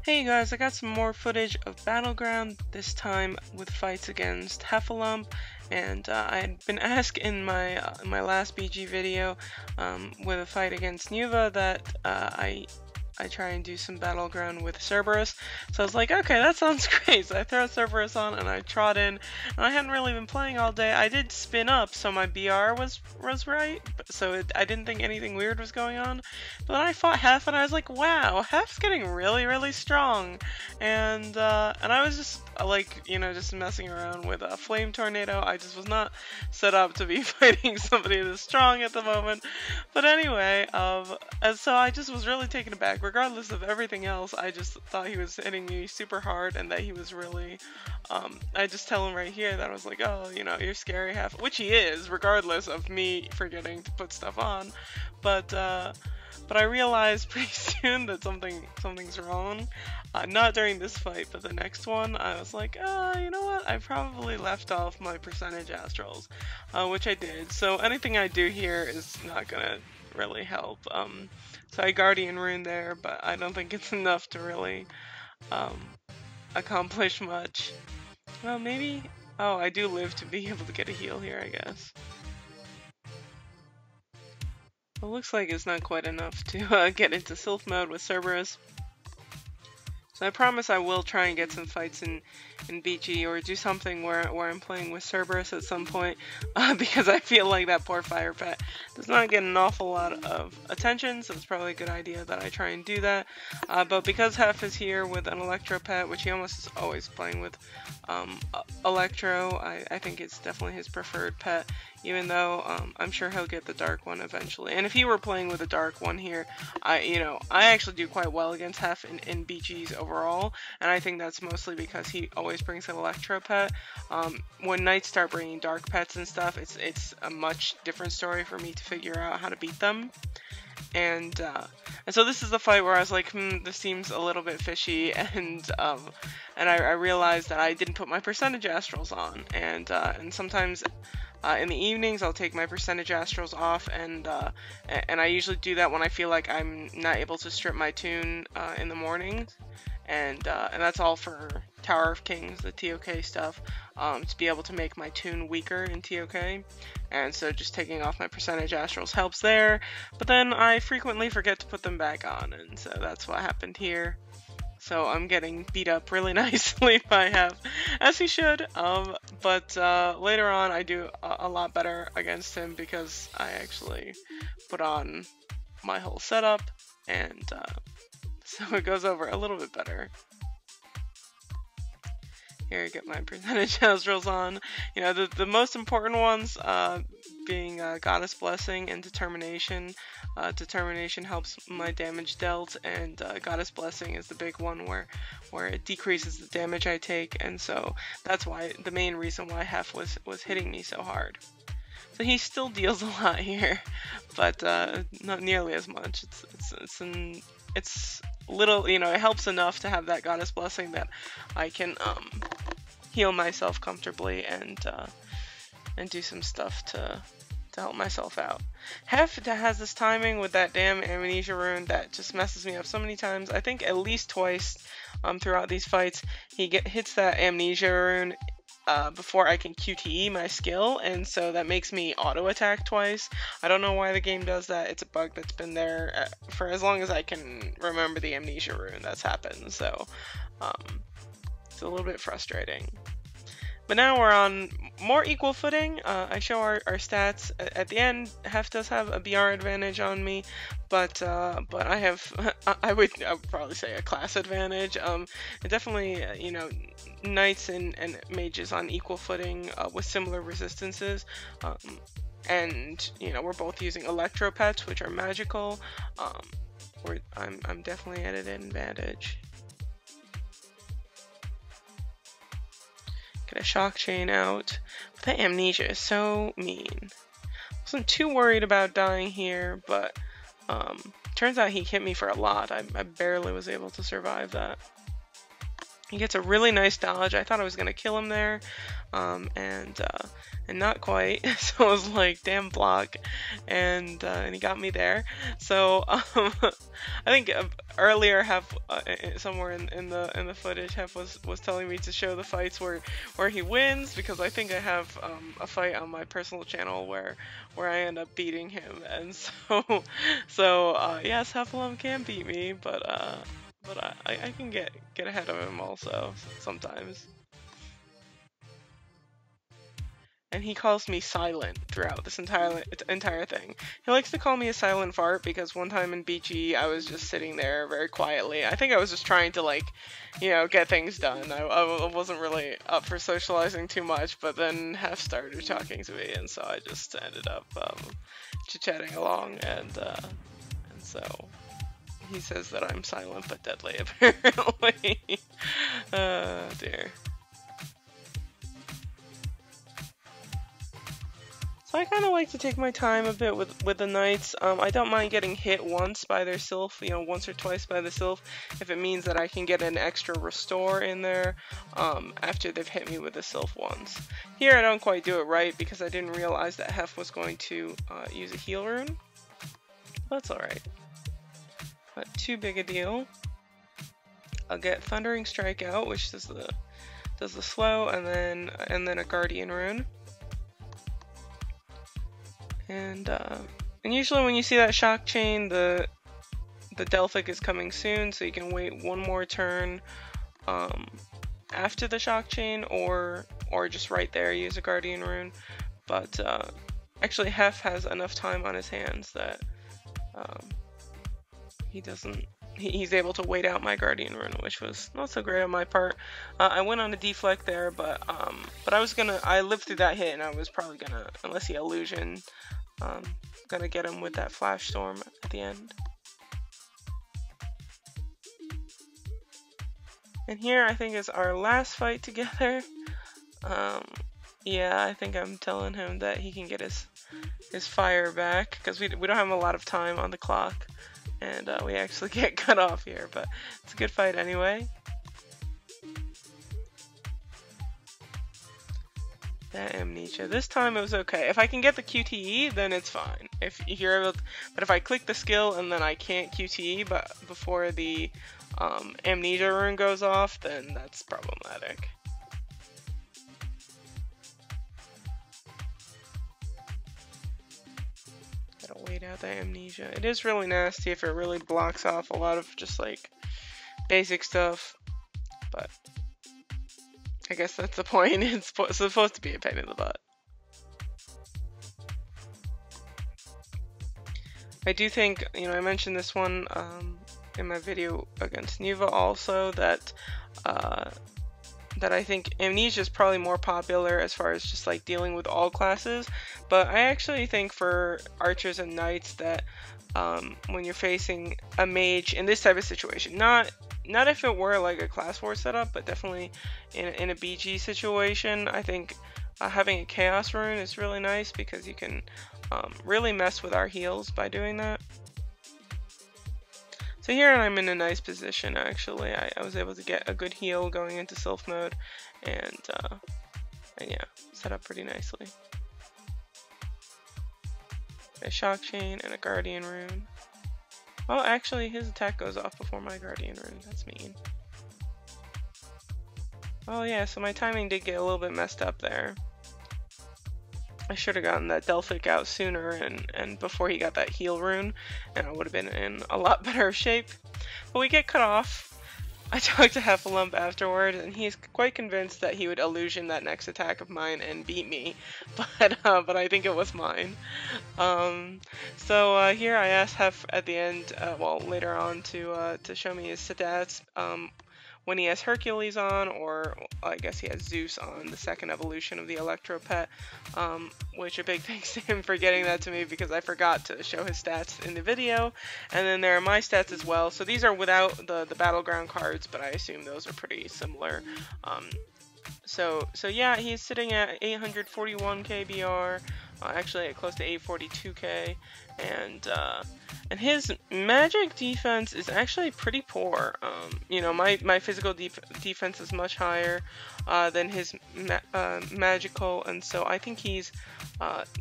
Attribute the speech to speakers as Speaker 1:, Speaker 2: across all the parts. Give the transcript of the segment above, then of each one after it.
Speaker 1: Hey guys, I got some more footage of Battleground, this time with fights against Heffalump, and I had been asked in my last BG video with a fight against Nuva that I try and do some Battleground with Cerberus. So I was like, okay, that sounds great. So I throw Cerberus on and I trot in, and I hadn't really been playing all day. I did spin up, so my BR was right, so I didn't think anything weird was going on. But then I fought Heff, and I was like, wow, Heff's getting really strong. And I was just just messing around with a flame tornado. I just was not set up to be fighting somebody this strong at the moment. But anyway, and so I just was really taken aback. Regardless of everything else, I just thought he was hitting me super hard and that he was really, I just tell him right here that I was like, oh, you're scary, Heff, which he is, regardless of me forgetting to put stuff on. But I realized pretty soon that something's wrong. Not during this fight, but the next one, I was like, you know what? I probably left off my percentage astrals, which I did. So anything I do here is not gonna really help. So I Guardian Rune there, but I don't think it's enough to really accomplish much. Well, maybe. Oh, I do live to be able to get a heal here, I guess. It looks like it's not quite enough to get into Sylph mode with Cerberus. So I promise I will try and get some fights in BG or do something where I'm playing with Cerberus at some point, because I feel like that poor fire pet does not get an awful lot of attention, so it's probably a good idea that I try and do that. But because Heff is here with an Electro pet, which he almost is always playing with Electro, I think it's definitely his preferred pet, even though I'm sure he'll get the dark one eventually. And if he were playing with a dark one here, I actually do quite well against Heff in BGs overall, and I think that's mostly because he always brings an Electro pet. When Knights start bringing dark pets and stuff, it's a much different story for me to figure out how to beat them. And so this is the fight where I was like, this seems a little bit fishy, and I realized that I didn't put my percentage astrals on, and sometimes in the evenings I'll take my percentage astrals off, and I usually do that when I feel like I'm not able to strip my tune in the mornings, and that's all for Tower of Kings, the TOK stuff, to be able to make my tune weaker in TOK. And so just taking off my percentage astrals helps there, but then I frequently forget to put them back on, and so that's what happened here. So I'm getting beat up really nicely by Heff, as he should, but later on I do a lot better against him because I actually put on my whole setup, and so it goes over a little bit better. Here I get my percentage astrals on. The most important ones being Goddess Blessing and Determination. Determination helps my damage dealt, and Goddess Blessing is the big one where it decreases the damage I take, and so that's why the main reason why Heff was hitting me so hard. So he still deals a lot here, but not nearly as much. It's little, it helps enough to have that Goddess Blessing that I can heal myself comfortably and do some stuff to help myself out. Heff has this timing with that damn Amnesia rune that just messes me up so many times. I think at least twice throughout these fights he hits that Amnesia rune before I can QTE my skill, and so that makes me auto attack twice. I don't know why the game does that. It's a bug that's been there for as long as I can remember the Amnesia rune that's happened, so it's a little bit frustrating. But now we're on more equal footing. I show our stats at the end. Heff does have a BR advantage on me, but I have I would probably say a class advantage. Definitely Knights and mages on equal footing with similar resistances. And we're both using Electro pets, which are magical. I'm definitely at an advantage. Get a shock chain out. But that Amnesia is so mean. Wasn't too worried about dying here, but turns out he hit me for a lot. I barely was able to survive that. He gets a really nice dodge. I thought I was gonna kill him there, and not quite. So I was like, "Damn block," and he got me there. So I think earlier, somewhere in the footage, Hef was telling me to show the fights where he wins, because I think I have a fight on my personal channel where I end up beating him, and so yes, Heffalump can beat me, but I can get ahead of him also sometimes. And he calls me silent throughout this entire thing. He likes to call me a silent fart because one time in BG I was just sitting there very quietly. I think I was just trying to, like, you know, get things done. I wasn't really up for socializing too much, but then Hef started talking to me, and so I just ended up chit-chatting along, and so he says that I'm silent but deadly, apparently. Dear. So I kind of like to take my time a bit with the knights. I don't mind getting hit once by their sylph, you know, once or twice by the sylph, if it means that I can get an extra restore in there after they've hit me with the sylph once. Here I don't quite do it right because I didn't realize that Hef was going to use a heal rune. That's alright. Not too big a deal. I'll get Thundering Strike out, which does the slow, and then a Guardian rune. And usually when you see that shock chain, the Delphic is coming soon, so you can wait one more turn after the shock chain, or just right there use a Guardian rune. But actually Hef has enough time on his hands that he's able to wait out my Guardian rune, which was not so great on my part. I went on a deflect there, but I lived through that hit, and I was probably gonna, unless he illusion, gonna get him with that flash storm at the end. And here I think is our last fight together. Yeah, I think I'm telling him that he can get his fire back, because we don't have a lot of time on the clock. And we actually get cut off here, but it's a good fight anyway. That amnesia. This time it was okay. If I can get the QTE, then it's fine. If you're able to, but if I click the skill and then I can't QTE, but before the amnesia rune goes off, then that's problematic. Gotta wait out the amnesia. It is really nasty if it really blocks off a lot of just like basic stuff, but I guess that's the point. It's supposed to be a pain in the butt. I do think, you know, I mentioned this one in my video against Nuva also, that I think Amnesia is probably more popular as far as just like dealing with all classes, but I actually think for archers and knights that when you're facing a mage in this type of situation, not if it were like a class war setup, but definitely in a BG situation, I think having a chaos rune is really nice, because you can really mess with our heals by doing that. So here I'm in a nice position actually. I was able to get a good heal going into Sylph mode, and yeah, set up pretty nicely. A shock chain and a guardian rune. Well, actually his attack goes off before my guardian rune. That's mean. Oh yeah, so my timing did get a little bit messed up there. I should have gotten that Delphic out sooner and before he got that heal rune, and I would have been in a lot better shape. But we get cut off. I talked to Heffalump afterwards, and he's quite convinced that he would illusion that next attack of mine and beat me, but I think it was mine. So here I asked Hef at the end, well later on, to show me his stats. When he has Hercules on, or I guess he has Zeus on, the second evolution of the Electro Pet, which a big thanks to him for getting that to me, because I forgot to show his stats in the video. And then there are my stats as well. So these are without the Battleground cards, but I assume those are pretty similar. So yeah, he's sitting at 841k BR, actually at close to 842k, and his magic defense is actually pretty poor. You know, my physical defense is much higher than his magical, and so I think he's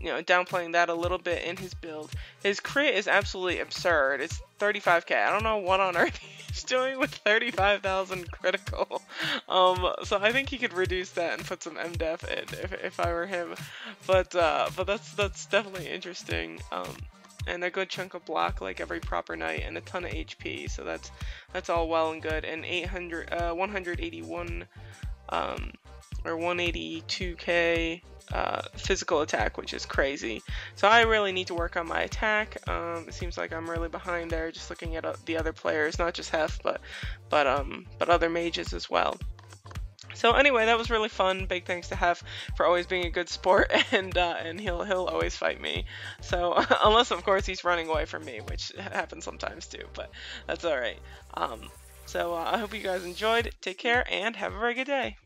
Speaker 1: you know, downplaying that a little bit in his build. His crit is absolutely absurd. It's 35k. I don't know what on earth he's doing with 35,000 critical. So I think he could reduce that and put some MDef in if I were him. But that's definitely interesting. And a good chunk of block like every proper knight, and a ton of HP, so that's all well and good. And 181 or 182k physical attack, which is crazy. So I really need to work on my attack. It seems like I'm really behind there, just looking at the other players, not just Hef, but other mages as well. So anyway, that was really fun. Big thanks to Hef for always being a good sport, and he'll always fight me. So unless of course he's running away from me, which happens sometimes too, but that's all right. So I hope you guys enjoyed. Take care and have a very good day.